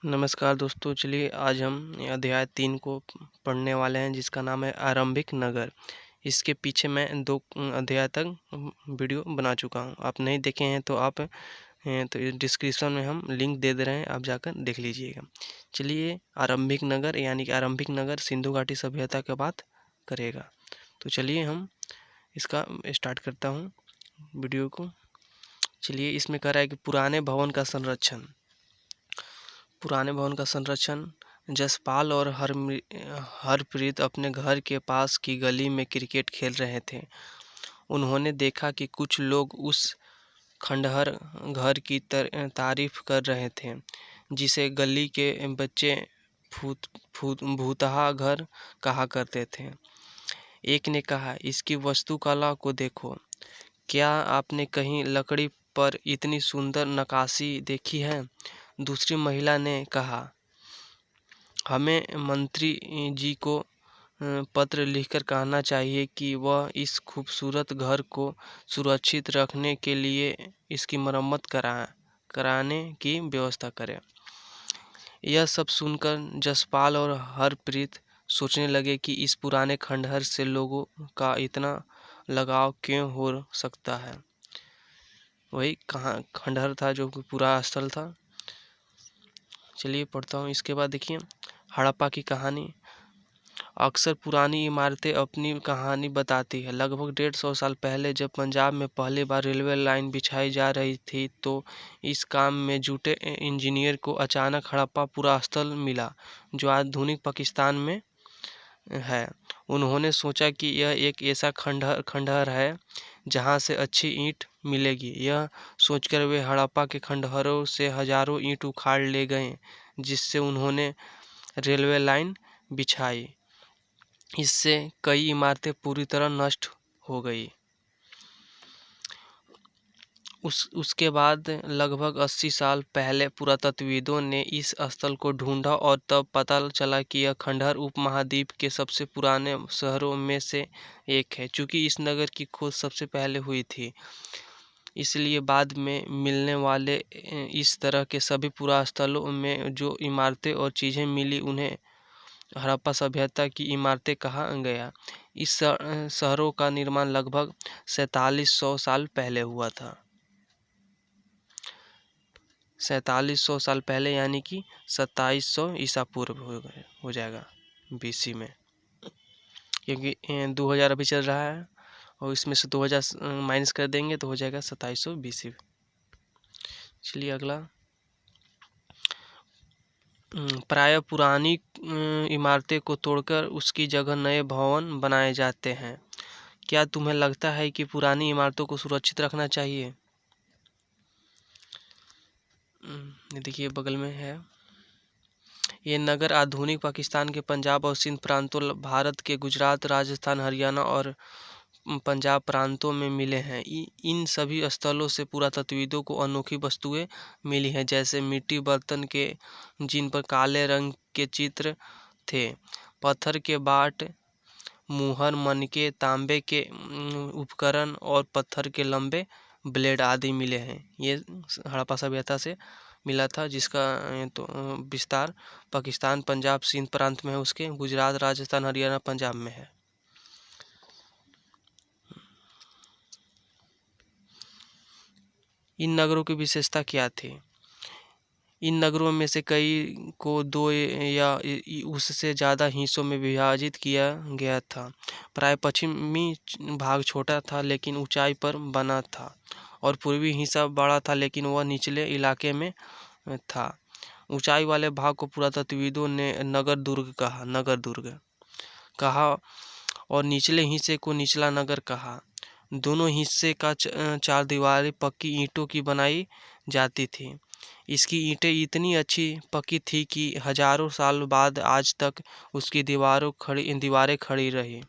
नमस्कार दोस्तों, चलिए आज हम अध्याय 3 को पढ़ने वाले हैं जिसका नाम है आरंभिक नगर। इसके पीछे मैं 2 अध्याय तक वीडियो बना चुका हूं। आप नहीं देखे हैं तो आप तो डिस्क्रिप्शन में हम लिंक दे दे रहे हैं, आप जाकर देख लीजिएगा। चलिए आरंभिक नगर यानी कि आरंभिक नगर सिंधु घाटी सभ्यता की बात करेगा। तो चलिए हम इसका स्टार्ट करता हूँ वीडियो को। चलिए इसमें कह रहा है कि पुराने भवन का संरक्षण। जसपाल और हरप्रीत अपने घर के पास की गली में क्रिकेट खेल रहे थे। उन्होंने देखा कि कुछ लोग उस खंडहर घर की तारीफ कर रहे थे जिसे गली के बच्चे भूतहा घर कहा करते थे। एक ने कहा, इसकी वास्तुकला को देखो, क्या आपने कहीं लकड़ी पर इतनी सुंदर नक्काशी देखी है? दूसरी महिला ने कहा, हमें मंत्री जी को पत्र लिखकर कहना चाहिए कि वह इस खूबसूरत घर को सुरक्षित रखने के लिए इसकी मरम्मत कराने की व्यवस्था करें। यह सब सुनकर जसपाल और हरप्रीत सोचने लगे कि इस पुराने खंडहर से लोगों का इतना लगाव क्यों हो सकता है। वही कहाँ खंडहर था जो पूरा स्थल था। चलिए पढ़ता हूँ। इसके बाद देखिए हड़प्पा की कहानी। अक्सर पुरानी इमारतें अपनी कहानी बताती है। लगभग 150 साल पहले जब पंजाब में पहली बार रेलवे लाइन बिछाई जा रही थी तो इस काम में जुटे इंजीनियर को अचानक हड़प्पा पूरा स्थल मिला जो आधुनिक पाकिस्तान में है। उन्होंने सोचा कि यह एक ऐसा खंडहर है जहां से अच्छी ईंट मिलेगी। यह सोचकर वे हड़प्पा के खंडहरों से हजारों ईंट उखाड़ ले गए जिससे उन्होंने रेलवे लाइन बिछाई। इससे कई इमारतें पूरी तरह नष्ट हो गई। उसके बाद लगभग 80 साल पहले पुरातत्वविदों ने इस स्थल को ढूंढा और तब पता चला कि यह खंडहर उपमहाद्वीप के सबसे पुराने शहरों में से एक है। चूंकि इस नगर की खोज सबसे पहले हुई थी, इसलिए बाद में मिलने वाले इस तरह के सभी पुरास्थलों में जो इमारतें और चीज़ें मिली उन्हें हड़प्पा सभ्यता की इमारतें कहा गया। इस शहरों का निर्माण लगभग 4700 साल पहले हुआ था। 4700 साल पहले यानी कि 2700 ईसा पूर्व हो जाएगा बीसी में, क्योंकि 2000 अभी चल रहा है और इसमें से 2000 माइनस कर देंगे तो हो जाएगा 2700 बीसी। चलिए अगला। प्रायः पुरानी इमारतें को तोड़कर उसकी जगह नए भवन बनाए जाते हैं। क्या तुम्हें लगता है कि पुरानी इमारतों को सुरक्षित रखना चाहिए? देखिए बगल में है। ये नगर आधुनिक पाकिस्तान के पंजाब और सिंध प्रांतों, भारत के गुजरात, राजस्थान, हरियाणा और पंजाब प्रांतों में मिले हैं। इन सभी स्थलों से पुरातत्वविदों को अनोखी वस्तुएं मिली हैं, जैसे मिट्टी बर्तन के जिन पर काले रंग के चित्र थे, पत्थर के बाट, मुहर, मनके, तांबे के उपकरण और पत्थर के लंबे ब्लेड आदि मिले हैं। ये हड़प्पा सभ्यता से मिला था, जिसका तो विस्तार पाकिस्तान, पंजाब, सिंध प्रांत में है, उसके गुजरात, राजस्थान, हरियाणा, पंजाब में है। इन नगरों की विशेषता क्या थी? इन नगरों में से कई को 2 या उससे ज़्यादा हिस्सों में विभाजित किया गया था। प्राय पश्चिमी भाग छोटा था लेकिन ऊंचाई पर बना था और पूर्वी हिस्सा बड़ा था लेकिन वह निचले इलाके में था। ऊंचाई वाले भाग को पुरातत्वविदों ने नगर दुर्ग कहा और निचले हिस्से को निचला नगर कहा। दोनों हिस्से का चार दीवारें पक्की ईंटों की बनाई जाती थी। इसकी ईंटें इतनी अच्छी पकी थी कि हजारों साल बाद आज तक उसकी दीवारें खड़ी रही।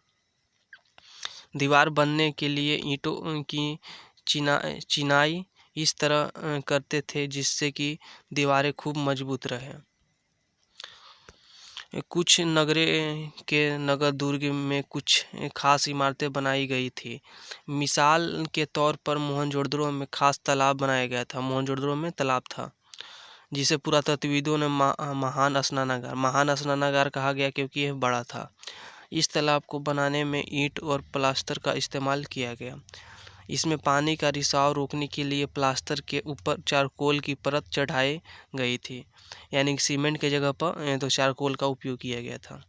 दीवार बनने के लिए ईंटों की चिनाई इस तरह करते थे जिससे कि दीवारें खूब मजबूत रहे। कुछ नगर दुर्ग में कुछ खास इमारतें बनाई गई थी। मिसाल के तौर पर मोहनजोदड़ो में खास तालाब बनाया गया था। मोहनजोदड़ो में तालाब था जिसे पुरातत्वविदों ने महान स्नानागार कहा गया, क्योंकि यह बड़ा था। इस तालाब को बनाने में ईंट और प्लास्टर का इस्तेमाल किया गया। इसमें पानी का रिसाव रोकने के लिए प्लास्टर के ऊपर चारकोल की परत चढ़ाई गई थी, यानी सीमेंट के जगह पर तो चारकोल का उपयोग किया गया था।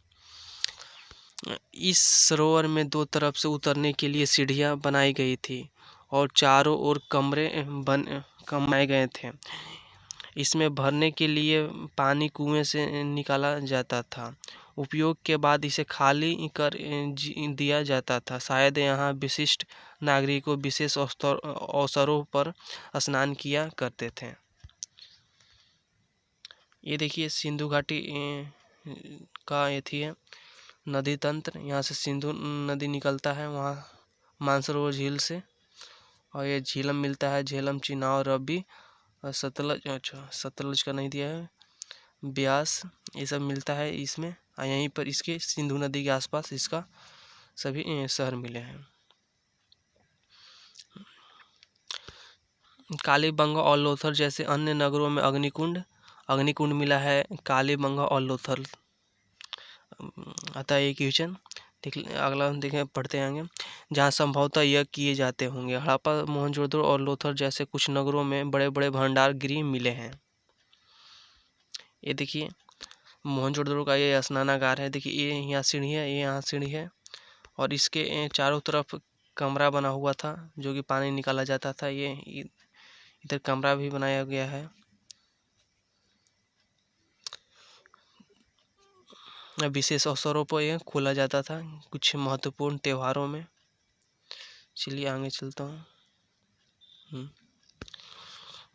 इस सरोवर में दो तरफ से उतरने के लिए सीढ़ियां बनाई गई थी और चारों ओर कमरे बनाए गए थे। इसमें भरने के लिए पानी कुएं से निकाला जाता था। उपयोग के बाद इसे खाली कर दिया जाता था। शायद यहाँ विशिष्ट नागरिकों विशेष अवसरों पर स्नान किया करते थे। ये देखिए सिंधु घाटी का ये थी है नदी तंत्र। यहाँ से सिंधु नदी निकलता है वहाँ मानसरोवर झील से, और ये झीलम मिलता है, झेलम, चिनाव, रवि और सतलज। अच्छा, सतलज का नहीं दिया है, ब्यास, ये सब मिलता है इसमें। और यहीं पर इसके सिंधु नदी के आसपास इसका सभी शहर मिले हैं। कालीबंगा और लोथल जैसे अन्य नगरों में अग्निकुंड मिला है। कालीबंगा और लोथल अतः एक क्वेश्चन अगला देखें, पढ़ते आएंगे। जहाँ संभवतः यह किए जाते होंगे। हड़प्पा, मोहनजोदड़ो और लोथल जैसे कुछ नगरों में बड़े बड़े भंडार गृह मिले हैं। ये देखिए मोहनजोदड़ो का ये स्नानागार है। देखिए ये यहाँ सीढ़ी है, ये यहाँ सीढ़ी है, और इसके चारों तरफ कमरा बना हुआ था जो कि पानी निकाला जाता था। ये इधर कमरा भी बनाया गया है। विशेष अवसरों पर यह खोला जाता था, कुछ महत्वपूर्ण त्योहारों में। चलिए आगे चलता हूँ।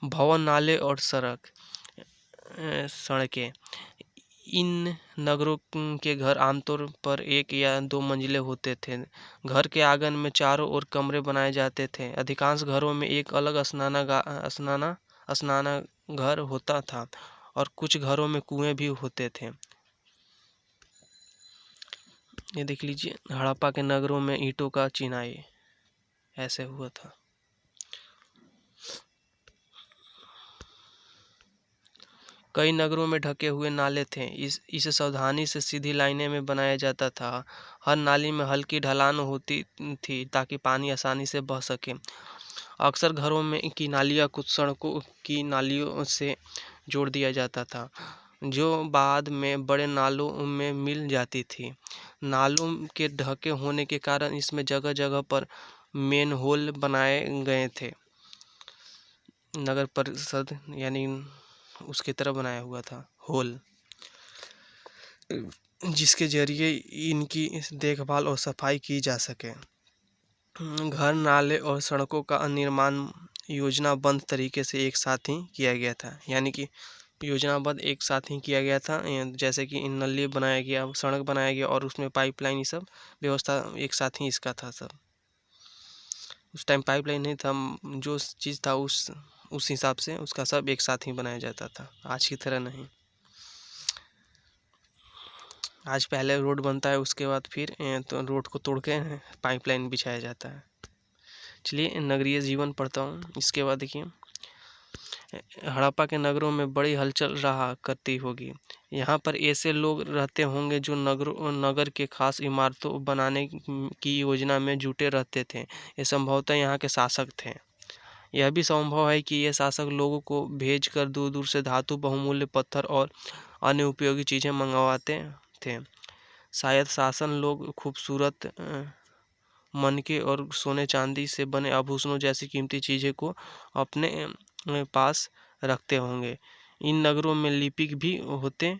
भवन, नाले और सड़कें। इन नगरों के घर आमतौर पर एक या दो मंजिले होते थे। घर के आंगन में चारों ओर कमरे बनाए जाते थे। अधिकांश घरों में एक अलग स्नानाघर होता था और कुछ घरों में कुएं भी होते थे। ये देख लीजिए हड़प्पा के नगरों में ईंटों का चिनाई ऐसे हुआ था। कई नगरों में ढके हुए नाले थे। इसे सावधानी से सीधी लाइनें में बनाया जाता था। हर नाली में हल्की ढलान होती थी ताकि पानी आसानी से बह सके। अक्सर घरों में की नालियाँ कुछ सड़कों की नालियों से जोड़ दिया जाता था, जो बाद में बड़े नालों में मिल जाती थी। नालों के ढके होने के कारण इसमें जगह जगह पर मेनहोल बनाए गए थे। नगर परिषद यानी उसकी तरह बनाया हुआ था होल, जिसके जरिए इनकी देखभाल और सफाई की जा सके। घर, नाले और सड़कों का निर्माण योजनाबद्ध तरीके से एक साथ ही किया गया था, यानी कि योजनाबद्ध एक साथ ही किया गया था। जैसे कि नली बनाया गया, सड़क बनाया गया और उसमें पाइपलाइन, ये सब व्यवस्था एक साथ ही इसका था सब। उस टाइम पाइपलाइन नहीं था, जो चीज़ था उस हिसाब से उसका सब एक साथ ही बनाया जाता था, आज की तरह नहीं। आज पहले रोड बनता है, उसके बाद फिर तो रोड को तोड़ के पाइपलाइन बिछाया जाता है। चलिए नगरीय जीवन पढ़ता हूँ। इसके बाद देखिए हड़प्पा के नगरों में बड़ी हलचल रहा करती होगी। यहाँ पर ऐसे लोग रहते होंगे जो नगर के खास इमारतों बनाने की योजना में जुटे रहते थे। ये संभवतः यहाँ के शासक थे। यह भी संभव है कि ये शासक लोगों को भेजकर दूर दूर से धातु, बहुमूल्य पत्थर और अन्य उपयोगी चीज़ें मंगवाते थे। शायद शासन लोग खूबसूरत मनके और सोने चांदी से बने आभूषणों जैसी कीमती चीज़ें को अपने पास रखते होंगे। इन नगरों में लिपिक भी होते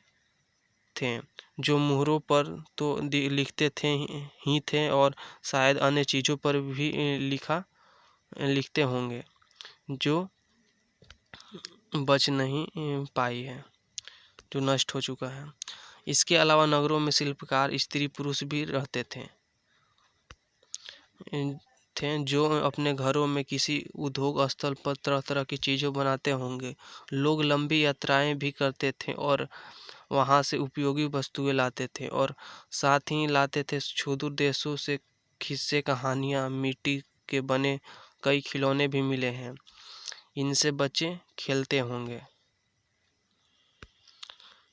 थे जो मुहरों पर तो लिखते थे और शायद अन्य चीज़ों पर भी लिखते होंगे जो बच नहीं पाई है, जो नष्ट हो चुका है। इसके अलावा नगरों में शिल्पकार, स्त्री पुरुष भी रहते थे जो अपने घरों में किसी उद्योग स्थल पर तरह तरह की चीज़ें बनाते होंगे। लोग लंबी यात्राएं भी करते थे और वहां से उपयोगी वस्तुएं लाते थे और साथ ही लाते थे सुदूर देशों से किस्से, कहानियाँ, मिट्टी के बने कई खिलौने भी मिले हैं। इनसे बच्चे खेलते होंगे।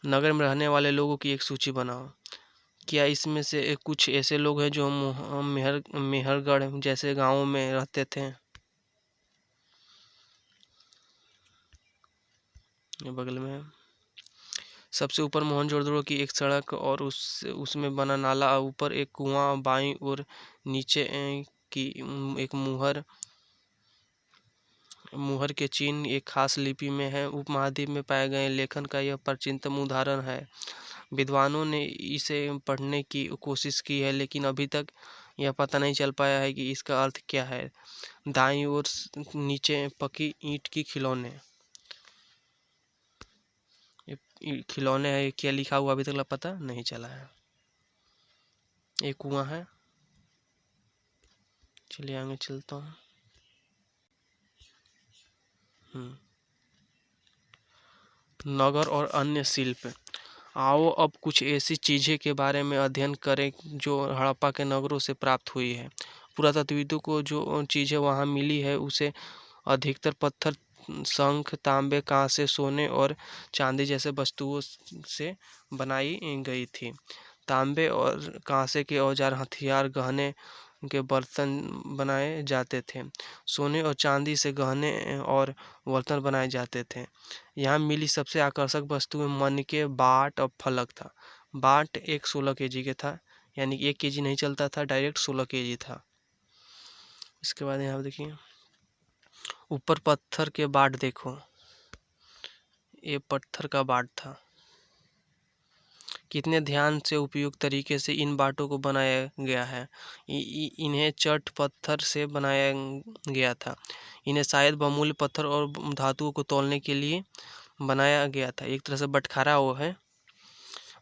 नगर में रहने वाले लोगों की एक सूची बनाओ। क्या इसमें से कुछ ऐसे लोग हैं जो मेहरगढ़ जैसे गांवों में रहते थे? ये बगल में है। सबसे ऊपर मोहनजोदड़ो की एक सड़क और उसमें बना नाला, ऊपर एक कुआं, बाईं और नीचे की एक मुहर के चिन्ह एक खास लिपि में है। उपमहाद्वीप में पाए गए लेखन का यह प्राचीनतम उदाहरण है। विद्वानों ने इसे पढ़ने की कोशिश की है, लेकिन अभी तक यह पता नहीं चल पाया है कि इसका अर्थ क्या है। दाईं ओर नीचे पकी ईंट की खिलौने, खिलौने है, क्या लिखा हुआ अभी तक पता नहीं चला है। एक कुआं है। चलिए आगे चलता हूँ। नगर और अन्य शिल्प। आओ अब कुछ ऐसी चीज़ें के बारे में अध्ययन करें जो हड़प्पा के नगरों से प्राप्त हुई है। पुरातत्वविदों को जो चीज़ें वहाँ मिली है उसे अधिकतर पत्थर, शंख, तांबे, कांसे, सोने और चांदी जैसे वस्तुओं से बनाई गई थी। तांबे और कांसे के औजार, हथियार, गहने के बर्तन बनाए जाते थे। सोने और चांदी से गहने और बर्तन बनाए जाते थे। यहाँ मिली सबसे आकर्षक वस्तु मनके, बाट और फलक था। बाट एक 16 केजी के था, यानी 1 केजी नहीं चलता था, डायरेक्ट 16 केजी था। इसके बाद यहाँ देखिए, ऊपर पत्थर के बाट देखो, ये पत्थर का बाट था। कितने ध्यान से उपयुक्त तरीके से इन बाटों को बनाया गया है। इन्हें चट पत्थर से बनाया गया था। इन्हें शायद बहुमूल्य पत्थर और धातुओं को तौलने के लिए बनाया गया था। एक तरह से बटखारा वो है।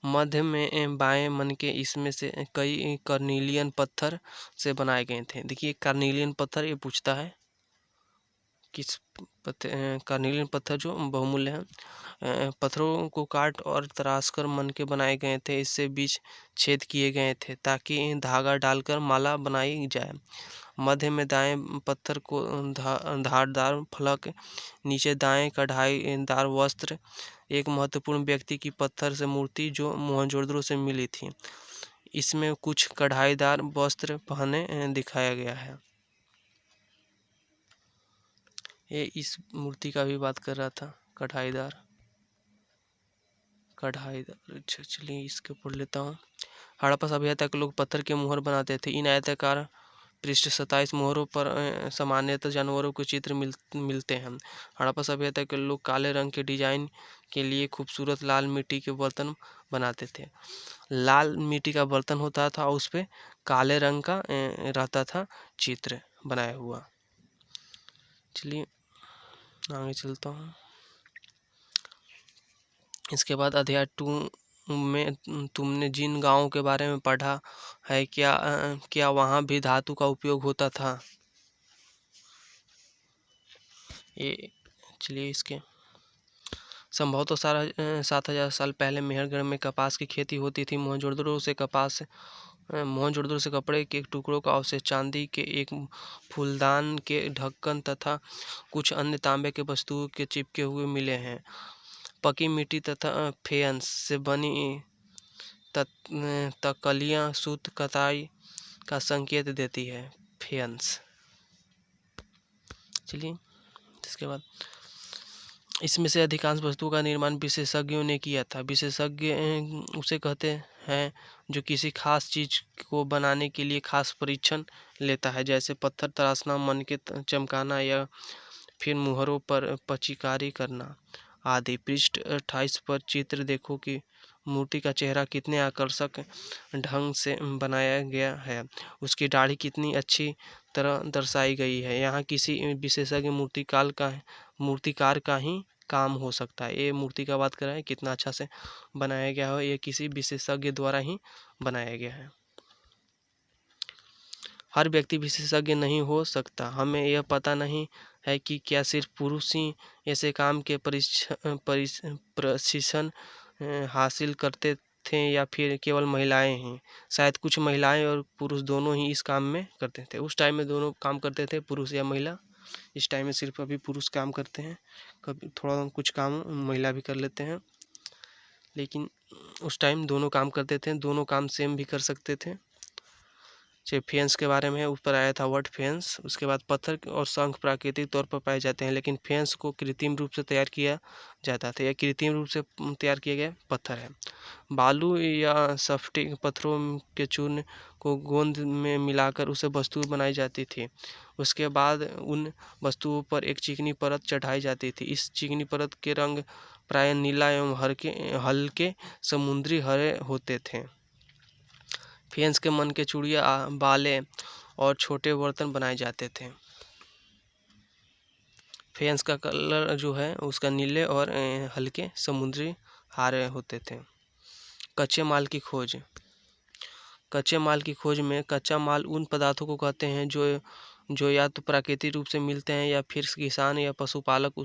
मध्य में बाएं मन के इसमें से कई कार्निलियन पत्थर से बनाए गए थे। देखिए कार्निलियन पत्थर ये पूछता है किस कार्निलियन पत्थर जो बहुमूल्य है। पत्थरों को काट और तराश कर मन के बनाए गए थे। इससे बीच छेद किए गए थे ताकि धागा डालकर माला बनाई जाए। मध्य में दाएं पत्थर को धारदार फलक, नीचे दाएं कढ़ाईदार वस्त्र। एक महत्वपूर्ण व्यक्ति की पत्थर से मूर्ति जो मोहनजोदड़ो से मिली थी। इसमें कुछ कढ़ाईदार वस्त्र पहने दिखाया गया है। ये इस मूर्ति का भी बात कर रहा था, कढ़ाईदार। अच्छा चलिए इसके पढ़ लेता हूँ। हड़प्पा सभ्यता के लोग पत्थर के मुहर बनाते थे। इन आयताकार पृष्ठ 27 मोहरों पर सामान्यतः जानवरों के चित्र मिलते हैं। हड़प्पा सभ्यता के लोग काले रंग के डिजाइन के लिए खूबसूरत लाल मिट्टी के बर्तन बनाते थे। लाल मिट्टी का बर्तन होता था और उस पर काले रंग का रहता था चित्र बनाया हुआ। चलिए आगे चलता हूँ। इसके बाद अध्याय 2 में तुमने जिन गांवों के बारे में पढ़ा है, क्या वहाँ भी धातु का उपयोग होता था? ये चलिए इसके संभवतः 7,000 साल पहले मेहरगढ़ में कपास की खेती होती थी। मोहनजोदड़ो से कपड़े के टुकड़ों का अवशेष, चांदी के एक फूलदान के ढक्कन तथा कुछ अन्य तांबे के वस्तुओं के चिपके हुए मिले हैं। पकी मिट्टी तथा फेयंस से बनी तकलियाँ सूत कताई का संकेत देती है। फेयंस। चलिए इसके बाद इसमें से अधिकांश वस्तुओं का निर्माण विशेषज्ञों ने किया था। विशेषज्ञ उसे कहते हैं जो किसी खास चीज को बनाने के लिए खास परीक्षण लेता है, जैसे पत्थर तराशना, मनके चमकाना या फिर मुहरों पर पचिकारी करना आदि। पृष्ठ 28 पर चित्र देखो कि मूर्ति का चेहरा कितने आकर्षक ढंग से बनाया गया है। उसकी दाढ़ी कितनी अच्छी तरह दर्शाई गई है। यहाँ किसी विशेषज्ञ मूर्तिकार का ही काम हो सकता है। ये मूर्ति का बात कर रहा है, कितना अच्छा से बनाया गया हो, ये किसी विशेषज्ञ द्वारा ही बनाया गया है। हर व्यक्ति विशेषज्ञ नहीं हो सकता। हमें यह पता नहीं है कि क्या सिर्फ पुरुष ही ऐसे काम के प्रशिक्षण हासिल करते थे या फिर केवल महिलाएं ही। शायद कुछ महिलाएं और पुरुष दोनों ही इस काम में करते थे। उस टाइम में दोनों काम करते थे, पुरुष या महिला। इस टाइम में सिर्फ अभी पुरुष काम करते हैं, कभी थोड़ा कुछ काम महिला भी कर लेते हैं। लेकिन उस टाइम दोनों काम करते थे, दोनों काम सेम भी कर सकते थे। जो फेंस के बारे में है, ऊपर आया था वर्ड फेंस। उसके बाद पत्थर और शंख प्राकृतिक तौर पर पाए जाते हैं, लेकिन फेंस को कृत्रिम रूप से तैयार किया जाता था। यह कृत्रिम रूप से तैयार किया गया पत्थर है। बालू या सफ्टिक पत्थरों के चूर्ण को गोंद में मिलाकर उसे वस्तु बनाई जाती थी। उसके बाद उन वस्तुओं पर एक चिकनी परत चढ़ाई जाती थी। इस चिकनी परत के रंग प्रायः नीला एवं हल्के समुद्री हरे होते थे। फेंस के मन के चूड़िया, बाले और छोटे बर्तन बनाए जाते थे। फेंस का कलर जो है उसका नीले और हल्के समुद्री हरे होते थे। कच्चे माल की खोज। कच्चे माल की खोज में कच्चा माल उन पदार्थों को कहते हैं जो या तो प्राकृतिक रूप से मिलते हैं या फिर किसान या पशुपालक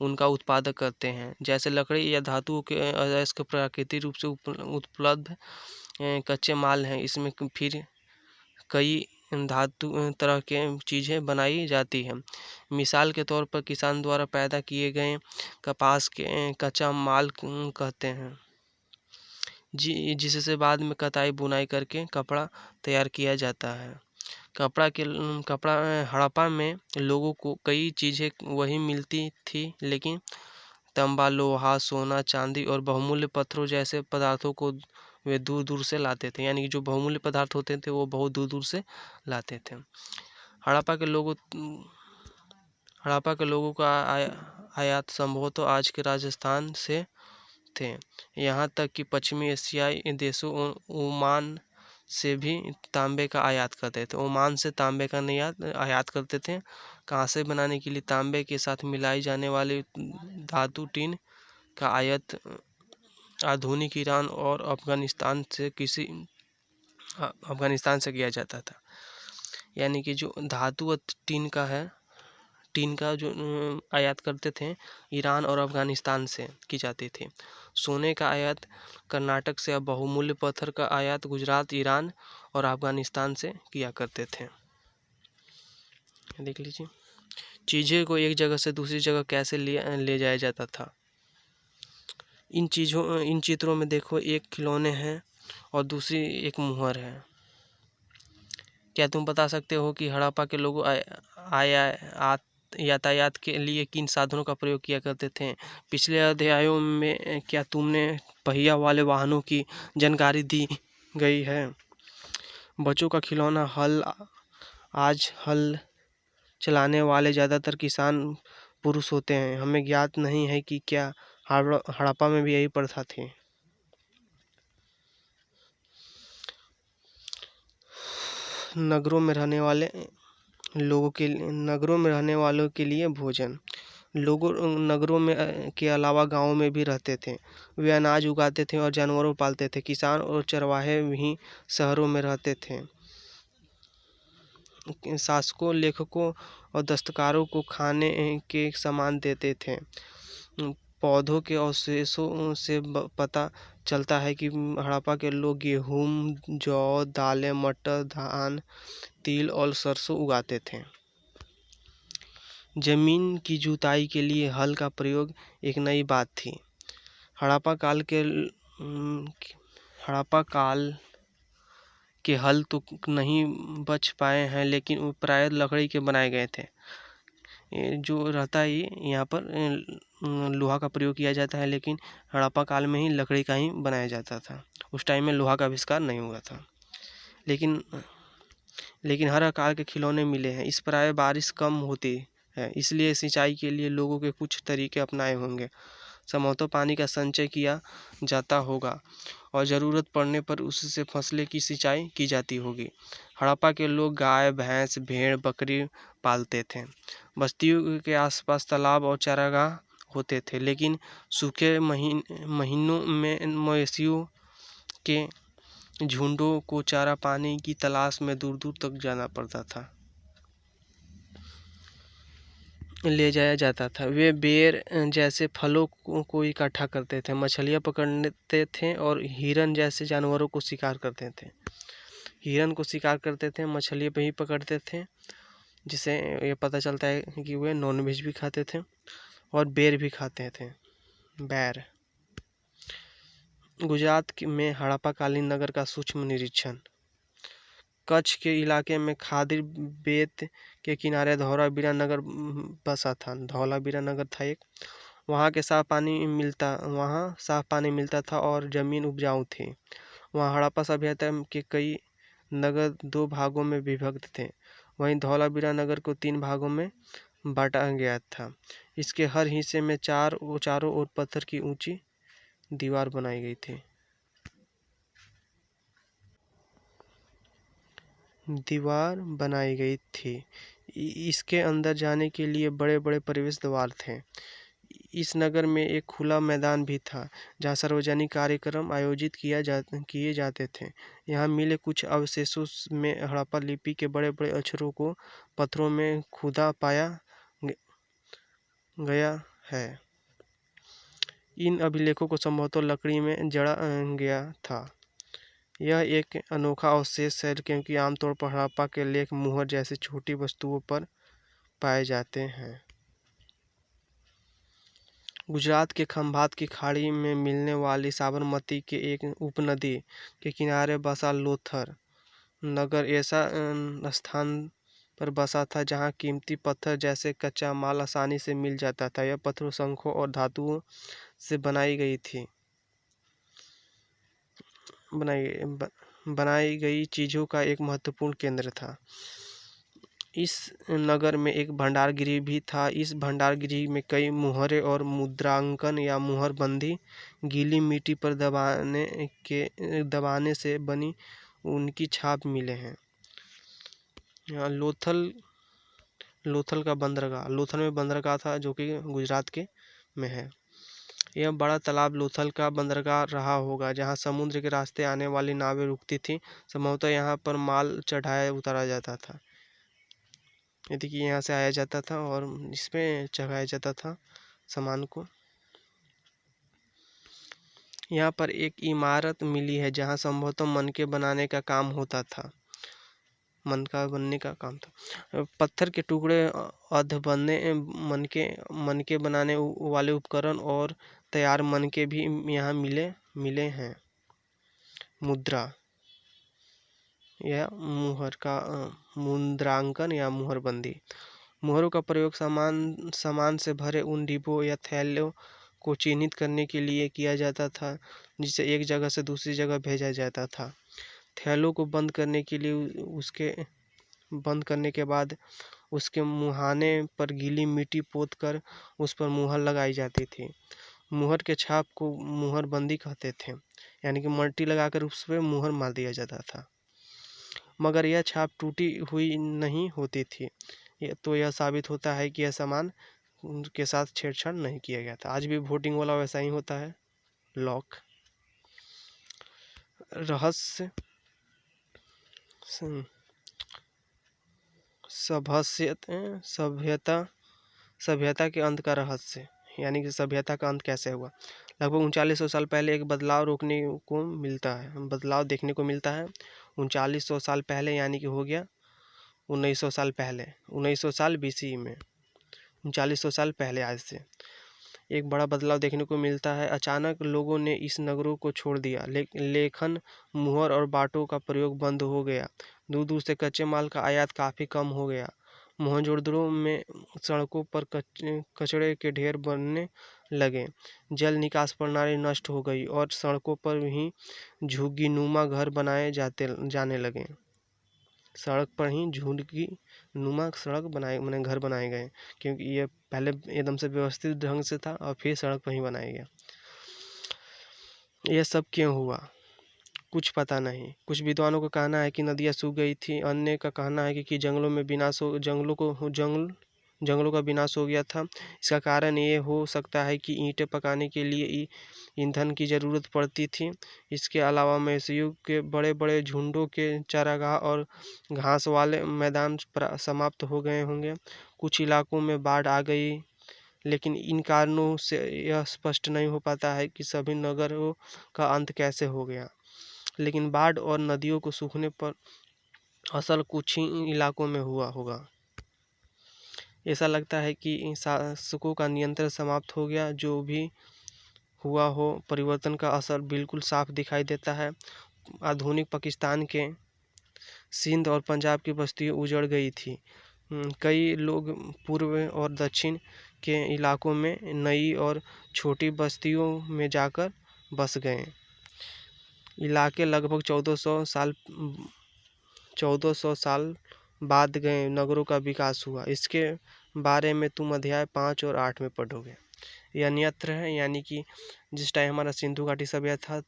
उनका उत्पादन करते हैं। जैसे लकड़ी या धातुओं के अयस्क प्राकृतिक रूप से उपलब्ध कच्चे माल हैं। इसमें फिर कई धातु तरह के चीज़ें बनाई जाती हैं। मिसाल के तौर पर किसान द्वारा पैदा किए गए कपास के कच्चा माल कहते हैं, जिससे बाद में कताई बुनाई करके कपड़ा तैयार किया जाता है। कपड़ा हड़प्पा में लोगों को कई चीज़ें वही मिलती थी, लेकिन तांबा, लोहा, सोना, चांदी और बहुमूल्य पत्थरों जैसे पदार्थों को वे दूर दूर से लाते थे। यानी कि जो बहुमूल्य पदार्थ होते थे वो बहुत दूर दूर से लाते थे। हड़प्पा के लोगों का आयात संभवतः आज के राजस्थान से थे। यहाँ तक कि पश्चिमी एशियाई देशों ओमान से भी तांबे का आयात करते थे। ओमान से तांबे का आयात करते थे। कांसे बनाने के लिए तांबे के साथ मिलाई जाने वाली धातु टिन का आयात आधुनिक ईरान और अफगानिस्तान से किया जाता था। यानी कि जो धातु टीन का जो आयात करते थे ईरान और अफगानिस्तान से की जाती थी। सोने का आयात कर्नाटक से, बहुमूल्य पत्थर का आयात गुजरात, ईरान और अफगानिस्तान से किया करते थे। देख लीजिए चीज़ें को एक जगह से दूसरी जगह कैसे ले जाया जाता था। इन चित्रों में देखो, एक खिलौने हैं और दूसरी एक मुहर है। क्या तुम बता सकते हो कि हड़प्पा के लोग यातायात के लिए किन साधनों का प्रयोग किया करते थे? पिछले अध्यायों में क्या तुमने पहिया वाले वाहनों की जानकारी दी गई है? बच्चों का खिलौना हल। आज हल चलाने वाले ज़्यादातर किसान पुरुष होते हैं। हमें ज्ञात नहीं है कि क्या हड़प्पा में भी यही प्रथा थी। नगरों में रहने वालों के लिए भोजन। लोग नगरों में के अलावा गांवों में भी रहते थे। वे अनाज उगाते थे और जानवरों पालते थे। किसान और चरवाहे भी शहरों में रहते थे। शासकों, लेखकों और दस्तकारों को खाने के सामान देते थे। पौधों के अवशेषों से पता चलता है कि हड़प्पा के लोग गेहूँ, जौ, दालें, मटर, धान, तिल और सरसों उगाते थे। जमीन की जुताई के लिए हल का प्रयोग एक नई बात थी। हड़प्पा काल के हल तो नहीं बच पाए हैं, लेकिन वो प्रायः लकड़ी के बनाए गए थे। जो रहता है यहाँ पर लोहा का प्रयोग किया जाता है, लेकिन हड़प्पा काल में ही लकड़ी का ही बनाया जाता था। उस टाइम में लोहा का आविष्कार नहीं हुआ था। लेकिन हर आकार के खिलौने मिले हैं। इस प्रायः बारिश कम होती है, इसलिए सिंचाई के लिए लोगों के कुछ तरीके अपनाए होंगे। संभवतः पानी का संचय किया जाता होगा और ज़रूरत पड़ने पर उससे फसलें की सिंचाई की जाती होगी। हड़प्पा के लोग गाय, भैंस, भेड़, बकरी पालते थे। बस्तियों के आसपास तालाब और चारागाह होते थे, लेकिन सूखे महीनों में मवेशियों के झुंडों को चारा पानी की तलाश में दूर दूर तक जाना पड़ता था, ले जाया जाता था। वे बेर जैसे फलों को इकट्ठा करते थे, मछलियाँ पकड़ते थे और हिरन जैसे जानवरों को शिकार करते थे। मछलियाँ भी पकड़ते थे, जिससे ये पता चलता है कि वे नॉनवेज भी खाते थे और बेर भी खाते थे। बैर में हड़प्पाकालीन नगर का सूक्ष्म निरीक्षण। कच्छ के इलाके में खादिर बेत के किनारे धौलावीरा नगर बसा था। धौलावीरा नगर था एक। वहाँ साफ पानी मिलता था और जमीन उपजाऊ थी। वहाँ हड़प्पा सभ्यता के कई नगर 2 भागों में विभक्त थे। वहीं धौलावीरा नगर को 3 भागों में बांटा गया था। इसके हर हिस्से में चारों ओर पत्थर की ऊंची दीवार बनाई गई थी। इसके अंदर जाने के लिए बड़े बड़े प्रवेश द्वार थे। इस नगर में एक खुला मैदान भी था जहाँ सार्वजनिक कार्यक्रम आयोजित किए जाते थे। यहाँ मिले कुछ अवशेषों में हड़प्पा लिपि के बड़े बड़े अक्षरों को पत्थरों में खुदा पाया गया है। इन अभिलेखों को संभवतः लकड़ी में जड़ा गया था। यह एक अनोखा अवशेष है क्योंकि आमतौर पर हड़प्पा के लेख मुहर जैसी छोटी वस्तुओं पर पाए जाते हैं। गुजरात के खंभात की खाड़ी में मिलने वाली साबरमती के एक उपनदी के किनारे बसा लोथर नगर ऐसा स्थान पर बसा था जहां कीमती पत्थर जैसे कच्चा माल आसानी से मिल जाता था। यह पत्थर शंखों और धातुओं से बनाई गई चीज़ों का एक महत्वपूर्ण केंद्र था। इस नगर में एक भंडारगृह भी था। इस भंडारगृह में कई मुहरें और मुद्रांकन या मुहरबंदी गीली मिट्टी पर दबाने से बनी उनकी छाप मिले हैं। यहाँ लोथल का बंदरगाह। लोथल में बंदरगाह था जो कि गुजरात के में है। यह बड़ा तालाब लोथल का बंदरगाह रहा होगा जहां समुद्र के रास्ते आने वाली नावें रुकती थीं। संभवतः यहाँ पर माल चढ़ाया उतारा जाता था। यदि कि यहाँ से आया जाता था और इसमें चढ़ाया जाता था सामान को। यहाँ पर एक इमारत मिली है जहाँ संभवतः मनके बनाने का काम होता था। मनका बनने का काम था। पत्थर के टुकड़े अधबने मनके बनाने वाले उपकरण और तैयार मनके भी यहाँ मिले हैं। मुद्रा या मुद्रांकन या मुहरबंदी। मुहरों का प्रयोग सामान से भरे उन डिब्बों या थैलों को चिन्हित करने के लिए किया जाता था जिसे एक जगह से दूसरी जगह भेजा जाता था। थैलों को बंद करने के बाद उसके मुहाने पर गीली मिट्टी पोत कर उस पर मुहर लगाई जाती थी। मुहर के छाप को मुहरबंदी कहते थे, यानी कि मट्टी लगाकर उस पर मुहर मार दिया जाता था। मगर यह छाप टूटी हुई नहीं होती थी, तो यह साबित होता है कि यह सामान के साथ छेड़छाड़ नहीं किया गया था। आज भी वोटिंग वाला वैसा ही होता है। लॉक रहस्य सभ्यता के अंत का रहस्य, यानी कि सभ्यता का अंत कैसे हुआ। लगभग 3900 साल पहले एक बदलाव देखने को मिलता है। 3900 साल पहले यानी कि हो गया 1900 साल पहले, 1900 साल BC में, 3900 साल पहले आज से एक बड़ा बदलाव देखने को मिलता है। अचानक लोगों ने इस नगरों को छोड़ दिया। लेखन, मुहर और बाटों का प्रयोग बंद हो गया। दूर दूर से कच्चे माल का आयात काफ़ी कम हो गया। मोहनजोदड़ो में सड़कों पर कचड़े के ढेर बनने लगे। जल निकास प्रणाली नष्ट हो गई और सड़कों पर ही झुग्गीनुमा घर बनाए जाने लगे। सड़क पर ही झुग्गीनुमा घर बनाए गए, क्योंकि ये पहले एकदम से व्यवस्थित ढंग से था और फिर सड़क पर ही बनाया गया। यह सब क्यों हुआ, कुछ पता नहीं। कुछ विद्वानों का कहना है कि नदियाँ सूख गई थी। अन्य का कहना है कि जंगलों का विनाश हो गया था। इसका कारण ये हो सकता है कि ईंटें पकाने के लिए ईंधन की ज़रूरत पड़ती थी। इसके अलावा मवेशियों के बड़े बड़े झुंडों के चारागाह और घास वाले मैदान समाप्त हो गए होंगे। कुछ इलाकों में बाढ़ आ गई, लेकिन इन कारणों से यह स्पष्ट नहीं हो पाता है कि सभी नगरों का अंत कैसे हो गया। लेकिन बाढ़ और नदियों को सूखने पर असल कुछ ही इलाकों में हुआ होगा। ऐसा लगता है कि शासकों का नियंत्रण समाप्त हो गया। जो भी हुआ हो परिवर्तन का असर बिल्कुल साफ दिखाई देता है। आधुनिक पाकिस्तान के सिंध और पंजाब की बस्तियाँ उजड़ गई थी। कई लोग पूर्व और दक्षिण के इलाकों में नई और छोटी बस्तियों में जाकर बस गए। इलाके लगभग 1400 साल बाद गए नगरों का विकास हुआ। इसके बारे में तुम अध्याय 5 और 8 में पढ़ोगे। यह अन्यत्र है, यानी कि जिस टाइम हमारा सिंधु घाटी सभ्यता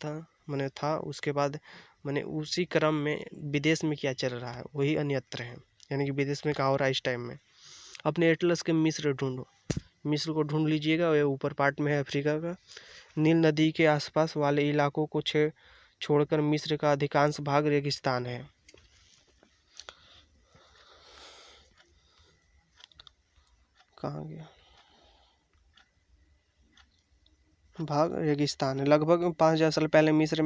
था उसके बाद मैंने उसी क्रम में विदेश में क्या चल रहा है वही अन्यत्र है, यानी कि विदेश में क्या हो रहा है इस टाइम में। अपने एटलस के मिस्र ढूंढो, मिस्र को ढूंढ लीजिएगा, ये ऊपर पार्ट में है अफ्रीका का। नील नदी के आसपास वाले इलाकों को छोड़कर मिस्र का अधिकांश भाग रेगिस्तान है। कहाँ गया भाग रेगिस्तान है। लगभग 5000 साल पहले मिस्र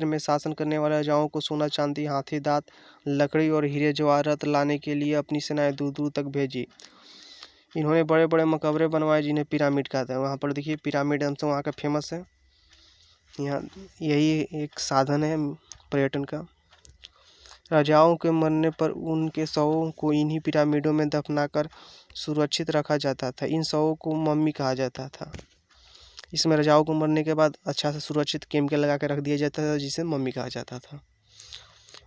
में शासन करने वाले राजाओं को सोना चांदी हाथी दांत लकड़ी और हीरे जवाहरात लाने के लिए अपनी सेनाएं दूर दूर तक भेजी। इन्होंने बड़े बड़े मकबरे बनवाए जिन्हें पिरामिड कहते हैं। वहाँ पर देखिए पिरामिड हमसे वहाँ का फेमस है। यहाँ यही एक साधन है पर्यटन का। राजाओं के मरने पर उनके शवों को इन्हीं पिरामिडों में दफनाकर सुरक्षित रखा जाता था। इन शवों को मम्मी कहा जाता था। इसमें राजाओं को मरने के बाद अच्छा से सुरक्षित केमिकल लगा के रख दिया जाता था जिसे मम्मी कहा जाता था।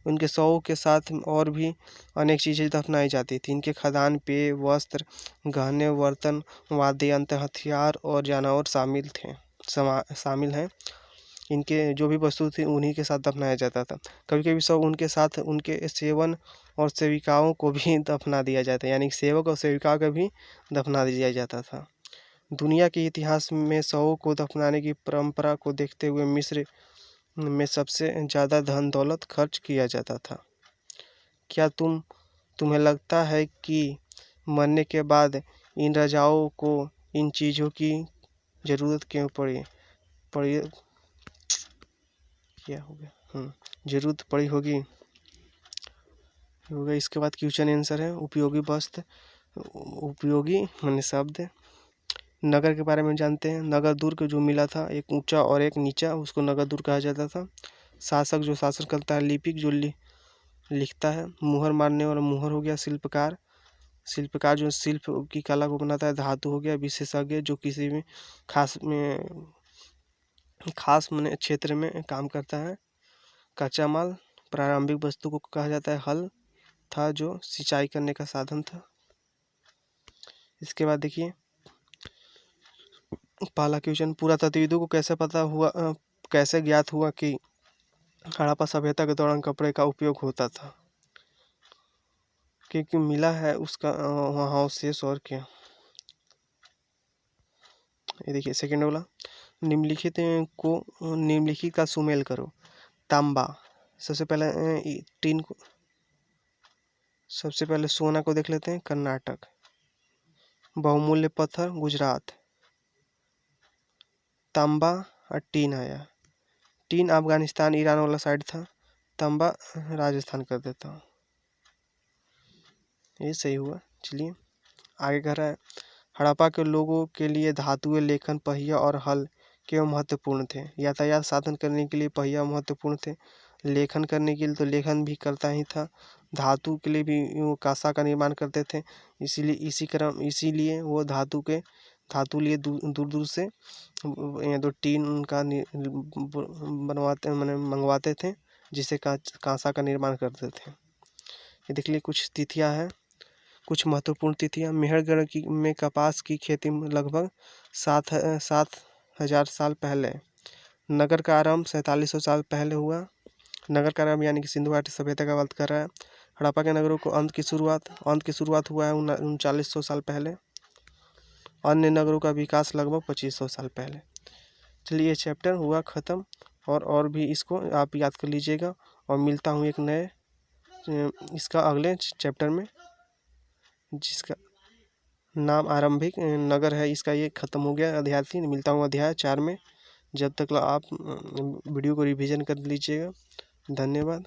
उनके शवों के साथ और भी अनेक चीज़ें दफनाई जाती थी। इनके खदान पेय वस्त्र गहने बर्तन वाद्य यंत्र हथियार और जानवर शामिल हैं। इनके जो भी वस्तु थी उन्हीं के साथ दफनाया जाता था। कभी कभी सब उनके साथ उनके सेवन और सेविकाओं को भी दफना दिया जाता है, यानी सेवक और सेविका को भी दफना दिया जाता था। दुनिया के इतिहास में शवों को दफनाने की परंपरा को देखते हुए मिस्र में सबसे ज़्यादा धन दौलत खर्च किया जाता था। क्या तुम्हें लगता है कि मरने के बाद इन राजाओं को इन चीज़ों की ज़रूरत क्यों पड़ी क्या हो गया ज़रूरत पड़ी होगी। इसके बाद क्वेश्चन आंसर है उपयोगी वस्त्र। उपयोगी माने शब्द। नगर के बारे में जानते हैं। नगर दुर्ग जो मिला था, एक ऊंचा और एक नीचा, उसको नगर दुर्ग कहा जाता था। शासक जो शासन करता है। लिपिक जो लिखता है। मुहर मारने वाला मुहर हो गया। शिल्पकार जो शिल्प की कला को बनाता है। धातु हो गया। विशेषज्ञ जो किसी भी खास माने क्षेत्र में काम करता है। कच्चा माल प्रारंभिक वस्तु को कहा जाता है। हल था जो सिंचाई करने का साधन था। इसके बाद देखिए पहला क्वेश्चन, पुरातत्वविदों को कैसे ज्ञात हुआ कि हड़प्पा सभ्यता के दौरान कपड़े का उपयोग होता था। क्योंकि मिला है उसका वहाँ अवशेष। और क्या ये देखिए सेकेंड वाला, निम्नलिखित का सुमेल करो। तांबा, सबसे पहले सोना को देख लेते हैं, कर्नाटक। बहुमूल्य पत्थर, गुजरात। तांबा और टीन आया। टीन अफगानिस्तान ईरान वाला साइड था। तांबा राजस्थान कर देता हूँ, ये सही हुआ। चलिए आगे कह रहा है, हड़प्पा के लोगों के लिए धातुएं लेखन पहिया और हल क्यों महत्वपूर्ण थे। यातायात साधन करने के लिए पहिया महत्वपूर्ण थे। लेखन करने के लिए तो लेखन भी करता ही था। धातु के लिए भी वो कांसा का निर्माण करते थे। इसीलिए वो धातु लिए दूर दूर से तो टीन का मंगवाते थे, जिससे कांसा का निर्माण करते थे। ये देख लिए कुछ तिथियां हैं, कुछ महत्वपूर्ण तिथियां। मेहरगढ़ में कपास की खेती लगभग 7000 साल पहले। नगर का आरंभ 4700 साल पहले हुआ। नगर का आरंभ यानी कि सिंधु घाटी सभ्यता का बात कर रहा है। हड़प्पा के नगरों को अंत की शुरुआत हुआ है 3900 साल पहले। अन्य नगरों का विकास लगभग 2500 साल पहले। चलिए ये चैप्टर हुआ ख़त्म, और भी इसको आप याद कर लीजिएगा। और मिलता हूँ एक नए इसका अगले चैप्टर में, जिसका नाम आरंभिक नगर है। इसका ये ख़त्म हो गया अध्याय 3। मिलता हूँ अध्याय 4 में। जब तक आप वीडियो को रिवीजन कर लीजिएगा। धन्यवाद।